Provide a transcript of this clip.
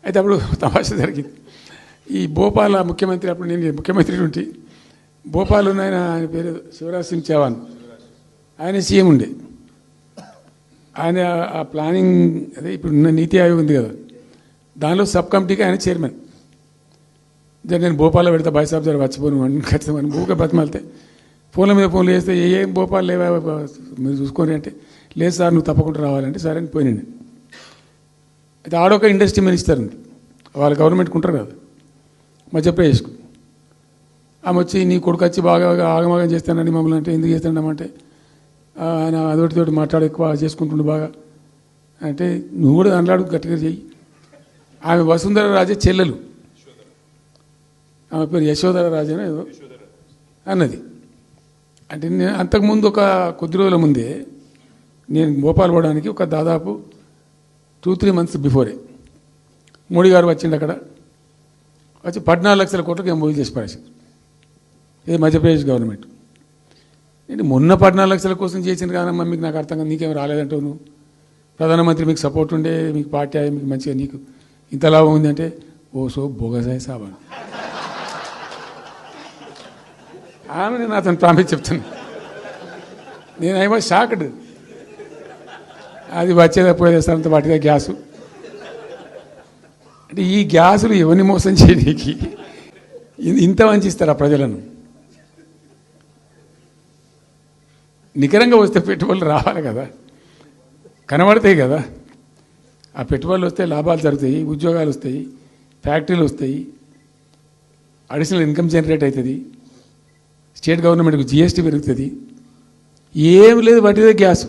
అయితే అప్పుడు తమాషా జరిగింది. ఈ భోపాల్ ముఖ్యమంత్రి, అప్పుడు నేను ముఖ్యమంత్రి ఉంటే భోపాల్ ఉన్న ఆయన పేరు శివరాజ్ సింగ్ చౌహాన్, ఆయన సీఎం ఉండే. ఆయన ఆ ప్లానింగ్ అదే ఇప్పుడు నీతి ఆయోగ్ ఉంది కదా, దానిలో సబ్ కమిటీకి ఆయన చైర్మన్. నేను భోపాల్లో పెడతా బాయ్ సాబ్ జర వచ్చిపోను అని ఖచ్చితంగా ఊరికే బతిమాలితే ఫోన్ల మీద ఫోన్లు చేస్తే ఏం భోపాల్ లేవా మీరు చూసుకొని అంటే, లేదు సార్ నువ్వు తప్పకుండా రావాలంటే సరే అని పోయినండి. అయితే ఆడొక ఇండస్ట్రీ మినిస్టర్ ఉంది, వాళ్ళ గవర్నమెంట్కి ఉంటారు కదా మధ్యప్రదేశ్కు. ఆమె వచ్చి నీ కొడుకు వచ్చి బాగా ఆగమాగం చేస్తానండి మమ్మల్ని అంటే, ఎందుకు చేస్తానమ్మంటే ఆయన అదొకటితోటి మాట్లాడి ఎక్కువ చేసుకుంటుండే బాగా అంటే, నువ్వు కూడా దాంట్లో గట్టిగా చెయ్యి. ఆమె వసుంధర రాజే చెల్లెలు, ఆమె పేరు యశోధర రాజేనా ఏదో అన్నది. అంటే నేను అంతకుముందు ఒక కొద్ది రోజుల ముందే నేను భోపాల్ పోవడానికి ఒక దాదాపు 2-3 months బిఫోరే మోడీ గారు వచ్చిండు. అక్కడ వచ్చి 14 లక్షల కోట్లకు ఎంఓయూ చేసి పడేసారు. ఇది మధ్యప్రదేశ్ గవర్నమెంట్. నేను మొన్న 14 లక్షల కోసం చేసింది కాదమ్మా, మీకు నాకు అర్థం కాదు, నీకేం రాలేదంటావు నువ్వు, ప్రధానమంత్రి మీకు సపోర్ట్ ఉండే, మీకు పార్టీ అయ్యి మీకు మంచిగా నీకు ఇంత లాభం ఉంది అంటే, ఓ సో బోగసాయి సాబా ఆమె నేను అతను ప్రామిస్ చెప్తాను. నేను ఐ వాజ్ షాక్డ్. అది వచ్చేదా పోయేదంత వాటిదే గ్యాసు అంటే, ఈ గ్యాసులు ఎవరిని మోసం చేయడానికి ఇంత వంచిస్తారా ప్రజలను? నికరంగా వస్తే పెట్టుబడులు రావాలి కదా, కనబడతాయి కదా. ఆ పెట్టుబడులు వస్తే లాభాలు జరుగుతాయి, ఉద్యోగాలు వస్తాయి, ఫ్యాక్టరీలు వస్తాయి, అడిషనల్ ఇన్కమ్ జనరేట్ అవుతుంది, స్టేట్ గవర్నమెంట్కు జిఎస్టీ పెరుగుతుంది. ఏం లేదు, వాటిదే గ్యాసు.